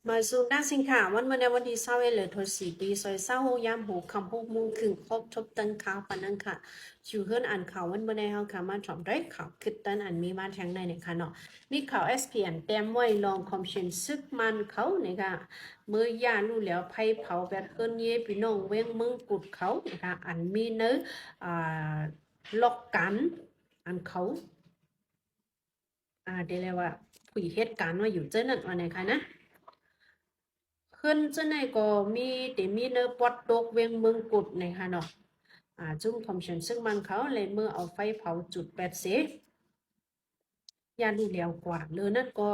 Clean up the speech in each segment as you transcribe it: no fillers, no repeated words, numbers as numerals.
มาสู่ด้านสินค้าวันเมื่อในวันที่21เหลือทศปีซอย20ยามหูคำพูมูขึงครบทบตันข่าวปานนั้นค่ะชูเฮิรนอ่านข่าววันเมื่อในเฮาค่ะมาถอมได้ข่าวคิดตันอันมีมาแทงในค่ะเนาะมีข่าว SPN แต้มไว้ลองคอมเชนซึกมันเขาเนี่ยค่ะเมื่อย่านู่แล้วไผเผาแบบเฮิรนเย่พี่น้องเว้งมึงกุดเขานะคะอันมีเนื้ออ่าล็อกกันอันเขาเดี๋ยวเลยว่าผู้เหตุการณ์ว่าอยู่เจ้านั่นว่าไหนคะนะ ขึ้นจะไหนก็มีแต่มีเนื้อปอดตกเวียงเมืองกุดในค่ะเนาะจุ่มคอมชันซึ่งมันเขาเลยเมื่อเอาไฟเผาจุด8เสยาดูแล้วกว่าเลยนั่นก็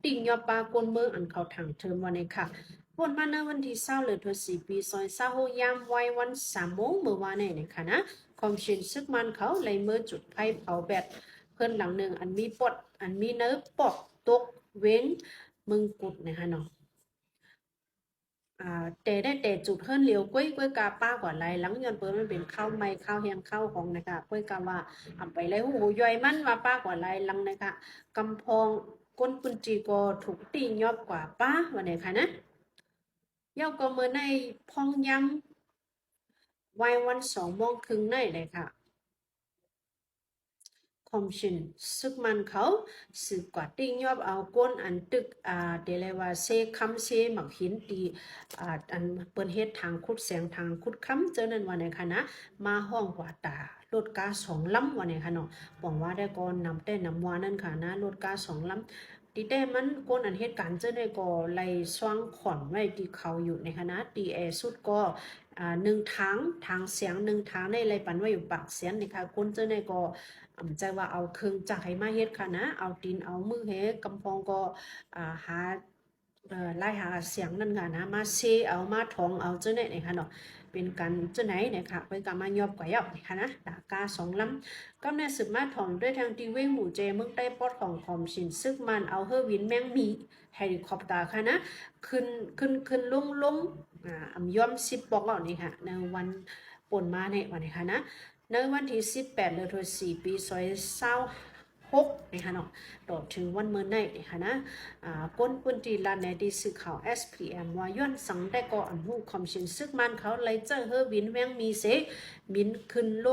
ติ่งยอปลากนเมืองอันเขาถังเทอมวันนี้ค่ะพนมาในวันที่20เลยทัว4ปีซอย20ยามไว้วัน3 โมงเมื่อวานนี้ค่ะนะคอมชันซึ่งมันเขาเลยเมื่อจุดไฟเผาแบบเพื่อนหลังหนึ่งอันมีปอดอันมีเนื้อปอกตกเว้งเมืองกุดนะคะเนาะแต่จุดเฮิรนเหลียวก้อยกาป้ากว่าไรหลังย้อนเปิดมันเป็นข้าวไม้ข้าวแห้งข้าวของนะคะก้อยกาว่าไปเลยหูย่อยมันว่าป้ากว่าไรหลังนะคะกำพองก้นปุนจีก็ถูกตียอบกว่าป้าวันไหนคะนะเย้าก็เมื่อในพองย้ำไว้วัน2 โมงครึ่งในเลยค่ะ คอมชินซึกมันเขาสืบกว่าติ้งยอบเอาก้นอันตึกเดลยว่าเซคัมเซหมักหินตีอันเปิ้นเฮ็ดทางคุดเสียงทางคุดค้ำเจอนั่นวันไหนคะนะมาห้องกว่าตารถกา2 ลำวันไหนคะเนาะหวังว่าได้ก่อนนำแต่นำวานั่นค่ะนะรถกา2 ลำตีแต่มันก้นอันเหตุการณ์เจอได้ก็ไล่สว่างขอนไว้ที่เขาอยู่ในคณะตีแอสุดก็1 ทางเสียง1 ทางในไรปันไว้อยู่ปากเสียงนะคะคนเจอในก็ใจว่าเอาเครื่องจักรให้มาเฮ็ดค่ะนะเอาตีนเอามือเฮ็ดกำพองก็หาไล่หาเสียงนั่นค่ะนะมาเซเอามาทองเอาเจ้าเนี่ยนะคะเนาะเป็นการเจ้าไหนนะคะเป็นการมายอบกว่ายอบนะคะนะดากา2 ลำก็ในสืบมาถองด้วยทางทีเว้งหมู่เจเมืองใต้ปอดของคอมชินซึกมันเอาเฮอวินแมงมีเฮลิคอปเตอร์ค่ะนะขึ้นลงย่อม10บอกแล้วนี่ค่ะในวันป่นมาในวันนี้ค่ะนะ ในวันที่18เดือนธันวาคมปี26นะคะเนาะต่อถึงวันเมื่อไหร่นะคะนะก้นปืนตีลานในที่สื่อข่าว SPM ว่าย้อนสังได้ก่ออันหูคอมชินซึกมันเขาเลยเจอเฮอบินแวงมีเสบินขึ้นล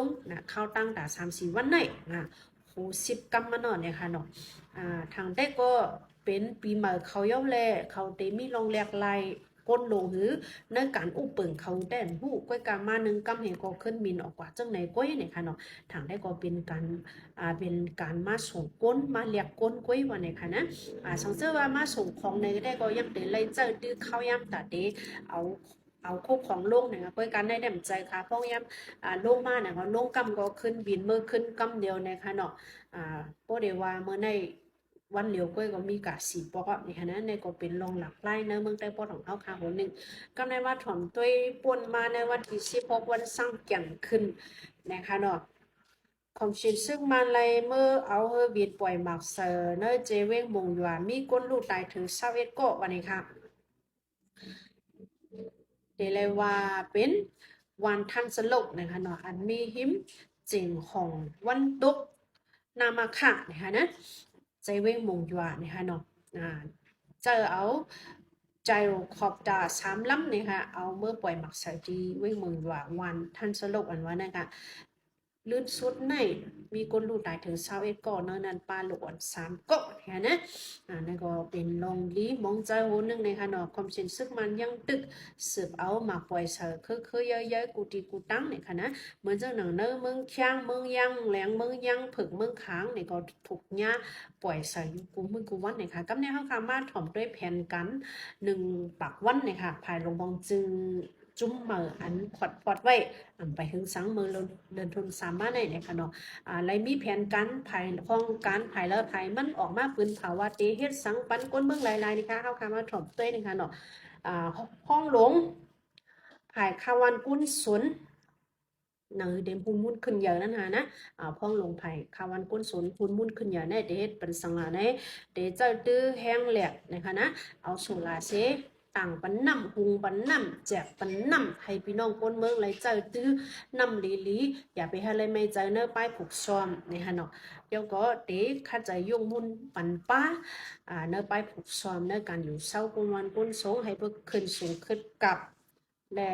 งนะเข้าตั้งแต่3-4 วันไหนนะโห10 กำมานอนเนี่ยค่ะเนาะทางได้ก็เป็นปีใหม่เขาย่อมแลเขาเตมีลงแหลกลายก้นลงหือในการอุปเปิงเขาแดนหู้ก้อยกามา1 กำเห็นก็ขึ้นมินออกกว่าจังไหนก้อยเนี่ยค่ะเนาะทางได้ก็เป็นการมาส่งก้นมาเรียกก้นก้อยวันไหนค่ะนะสังเกตว่ามาส่งของในได้ก็ยังเดินไล่เจอดื้อเข้ายามตัดเดเอาเอาควบของลงเนี่ยก้อยการได้แดมใจค่ะเพราะยามลงมาเนี่ยก็ลงกำก็ขึ้นบินเมื่อขึ้นกำเดียวนะคะเนาะโปเดว่าเมื่อในวันเหลียวก้อยก็มีกะสีปอกนี่ฮะนะในก็เป็นรองหลักไล่เนื้อเมืองใต้ปอดของเขาค่ะคนหนึ่งก็ในว่าถ่อมตัวป่นมาในวันที่16วันสร้างแก่นขึ้นนะคะเนาะของชินซึ่งมาเลยเมื่อเอาเฮอบีดปล่อยหมักเซอร์เนอเจเวงมงหยวนมีก้นลูกตายถึง21ก็วันนี้ค่ะเดเลยว่าเป็นวันทันสลกนะคะเนาะอันมีหิมจิงของวันตุกนามาค่ะนะคะนะใจเว้งมงหยวนนะคะเนาะเจอเอาใจโรคอบดา3 ลำนะคะเอาเมื่อปล่อยหมักใส่ที่เว้งมงหยวนวันทันสลกอันว่านะคะลื่นสุดในมีคนรู้ตายถึง21ก่อนเนนั้นปลาหลวน3 เกาะแค่นะนั่นก็เป็นลองลีมองใจโหนึงในค่ะเนาะความเช่นซึกมันยังตึกสืบเอามาปล่อยเสอคือเยอะๆกูตีกูตั้งเนี่ยค่ะนะเหมือนเจ้าหนังเนอเมืองเคียงเมืองยังแหลงเมืองยังผึ่งเมืองค้างเนี่ยก็ถูกญ่าปล่อยเสออยู่กูมือกูวันเนี่ยค่ะกำเนี่ยเฮาสามารถถ่อมด้วยแผนกัน1 ปักวันเนี่ยค่ะภายลงบองจึงจุ้มเหมออันขวดปอดไว้ไปถึงสังมือเดินทุนสามารถได้เนี่ยค่ะเนาะไรมีแผนการภายห้องการภายแล้วภายมันออกมาปืนภาวะเตเฮ็ดสังปันก้นเมืองหลายๆนะคะเข้าคำว่าถ่อมตัวนะคะเนาะห้องหลงภายคาวันกุ้นสนหนังเดมพูนมุ่นขึ้นเยอะนั่นฮะนะพ้องลงไผ่คาวันก้นสนพูนมุ่นขึ้นเยอะแน่เดเฮ็ดเป็นสังหาในเดเจอตื้อแห้งแหลกนะคะนะเอาโซลาเซ ต่างปันน้ำหุงปันน้ำแจกปันน้ำให้พี่น้องคนเมืองเลยเจอตื้อน้ำลีอย่าไปให้เลยไม่เจอเนื้อป้ายผูกซ้อมนี่ฮะเนาะเดี๋ยวก็เด็กข้าจะยุ่งมุ่นปันป้าเนื้อป้ายผูกซ้อมเนื้อการอยู่เศร้ากุนวันกุนสงให้เพื่อขึ้นสูงขึ้นกับและ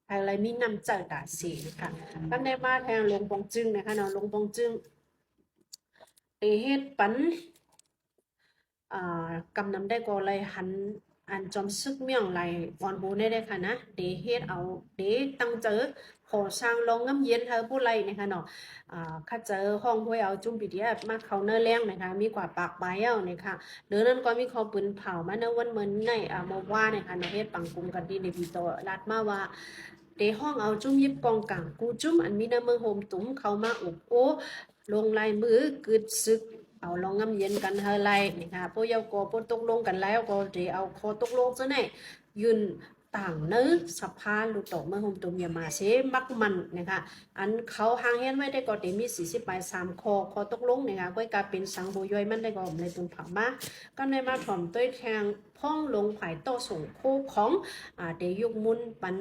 อะไรมีน้ำเจอตาสีนะคะตั้งแต่มาแทงลงปองจึงนะคะเนาะลงปองจึงเฮ็ดปันกำนำได้ก็เลยหันอันจอมซึกเมี่ยงไหลอ่อนหูได้ค่ะนะเดเฮ็ดเอาเดตั้งเจอขอสร้างลงน้ำเย็นเธอผู้ไรนะคะเนาะข้าเจอห้องพวยเอาจุ่มปีเดียมาเขาเนื้อแรงนะคะมีกว่าปากใบเอานะคะหรือนั่นก็มีขอปืนเผามาเนื้อวันเหมือนในมาว่านะคะเนาะเฮ็ดปังกุมกันดีในปีโตรัดมาว่าเดห้องเอาจุ่มยิบกองกลางกูจุ่มอันมีน้ำมือโฮมตุ้มเขามาอุบโอลงลายมือกึดซึกเอาลองงำเย็นกันเฮไลนะคะพวกเยาโกพวกตกลงกันแล้วก็จะเอาคอตกลงซะไหนยืนต่างเนื้อสภาลูกตกเมื่อหมตุมยามาเสมักมันนะคะอันเขาหางเห็นไว้ได้ก็เดมี40 ปลาย3คอตกลงนะคะก็กลายเป็นสังบุย่อยมันได้ก็ในตุนผักมาก็ในมาถ่อมต้วยแทงพ่องลงไผ่โตส่งคู่ของเดยุกมุนปัน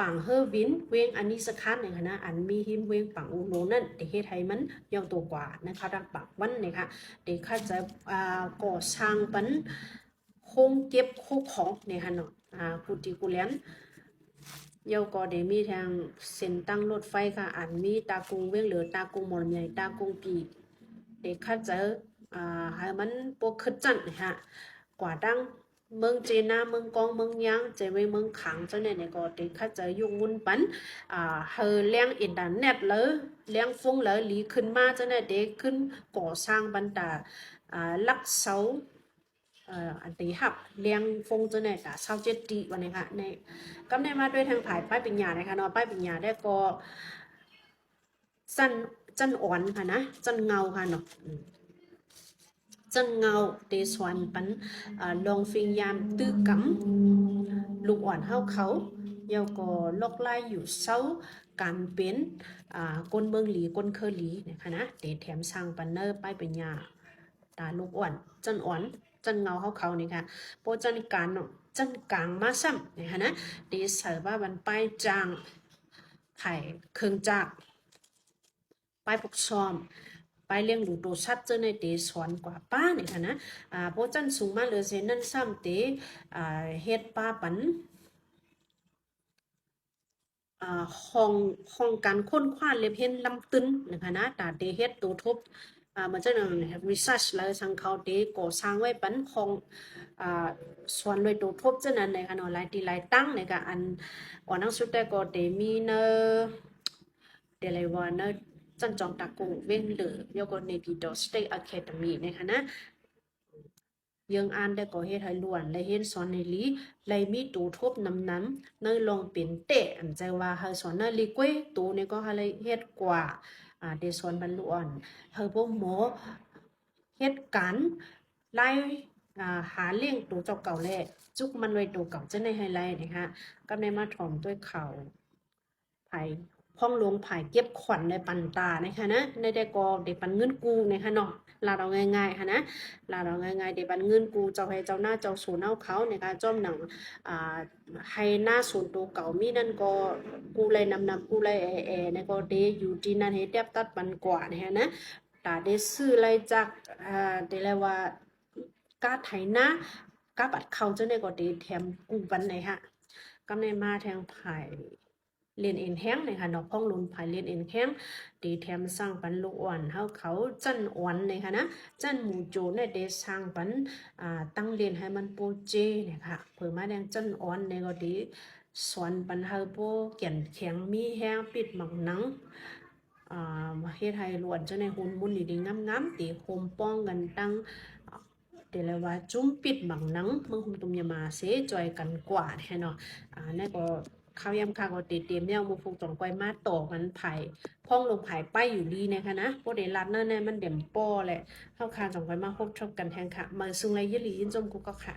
ปังเฮอวินเวงอันนี้สักคันหนึ่งนะอันมีหิมเวงปังอุโนนั่นเด็กไทยมันย่อมตัวกว่านะคะดังปักวันนะคะเด็กข้าจะก่อสร้างปันคงเก็บคู่ของเนี่ยค่ะเนาะกุฏิกุเลียนเยาก็ได้มีทางเส้นตั้งรถไฟค่ะอันมีตากุงเวงเหลือตากุงหมอนใหญ่ตากุงปีเด็กข้าจะให้มันปกขึ้นจันนะคะกว่าดังเมืองเจนาเมืองกองเมืองยางเจเวเมืองขังเจ้าเนี่ยก็เด็กข้าจะยุ่งวุ่นปันเฮอเลี้ยงอินเทอร์เน็ตเลยเลี้ยงฟงเลยหลีขึ้นมาเจ้าเนี่ยเด็กขึ้นก่อสร้างบรรดาลักเสาอันตีหับเลี้ยงฟงเจ้าเนี่ยเสาเจ็ดตีวันนี้ค่ะในกำเนิดมาด้วยทางผายป้ายปัญญานะคะเนาะป้ายปัญญาได้ก็จันอ่อนค่ะนะจันเงาค่ะเนาะจันเงาเตสวนปันลองฟิงยามตื้อกำลูกอ่อนเฮาเขาเยาก็ลอกไล่อยู่เศร้าการเป็นก้นเมืองหลีก้นเคอหลีนะคะนะเตแถมสร้างปันเนอร์ป้ายปัญญาตาลูกอ่อนจันอ่อนจันเงาเขานี่ค่ะโปจันการเนาะจันกลางมาซ้ำนะคะนะเตเสือว่าบันป้ายจางไข่เครื่องจักรป้ายปกซ้อมไปเลี้ยงดูโตชัดเจอในเตสอนกว่าป้าเนี่ยค่ะนะโปจันสูงมาเลยเซนนั่นซ้ำเตเฮ็ดป้าปันห้องการค้นคว้าเล็บเห็นลำตึนนะคะนะตาเตเฮ็ดตัวทบมันจะรีเสิร์ชแล้วสังเขาเตก่อสร้างไว้ปันของส่วนโดยตัวทบเจ้านั้นในขณะหลายตีหลายตั้งในการอันอ่อนนังสุดแต่ก็เตมีเนเดลวานเนจันจองตากงเว้นเหลือยกในปีดอสเตอะคาเดมีนะคะนะยังอ่านได้ก็เฮ็ดให้ล้วนและเห็นสอนในลีเลยมีตูทบน้ำในลองเป็นเตะอันใจว่าให้สอนในลีกวยตูนี่ก็ให้เฮ็ดกว่าเดสอนบรรลุอ่อนเฮาบ่หมอเฮ็ดกันไล่หาเลี้ยงตัวเจ้าเก่าแลจุกมันไว้ตัวเก่าจะในไฮไลท์นะคะก็ในมาถ่อมด้วยเข่าไผพ้องลงไผ่เก็บขวัญในปันตานะคะนะในได้กอเด็กปันเงินกูนะคะเนาะลาเราง่ายๆค่ะนะลาเราง่ายๆเด็กปันเงินกูเจ้าให้เจ้าหน้าเจ้าสูนเอาเขานะคะจ้อมหนังให้หน้าสูนตัวเก่ามีนั่นก็กูเลยนำกูเลยในก็เดอยู่ที่นั่นให้เทียบตัดปันกว่านะคะนะตาได้ซื้ออะไรจากเดเลยว่ากาไถนะกาบัดเขาเจ้าในก็เดแถมกูวันไหนฮะกำในมาแทงไผ่เรียนเอ็นแห้งนะคะนอกพ้องลุนภายเรียนเอ็นแห้งตีแถมสร้างปันลูกอ่อนเขาจันอ่อนนะคะนะจันหมูโจเนี่ยเดสร้างปันตั้งเรียนให้มันโปเจเนี่ยค่ะเผื่อมาแดงจันอ่อนในก็ดีสอนปันเฮาโปเกี่ยนแข็งมีแห้งปิดหมักหนังเฮ็ดให้ล้วนจะในหุ่นมุนดีๆงามๆตีโฮมป้องกันตั้งเดี๋ยวเลยว่าจุ้มปิดหมังหนังเมืองหุมตุมยามาเสจอยกันกว่าแน่เนาะนี่ก็ข้าวยำข้าวก็ติดเตรียมเนี่ยมูฟงจองก้อยมาต่อกันไผ่พ่องลงไผ่ป้ายอยู่ดีนะคะนะพวกเดลัดนั่นเนี่ยมันเด่มป้อแหละข้าวคาจองก้อยมาพบชอบกันแทงค่ะมาซึ่งไรยี่หลียินจมกูก็ค่ะ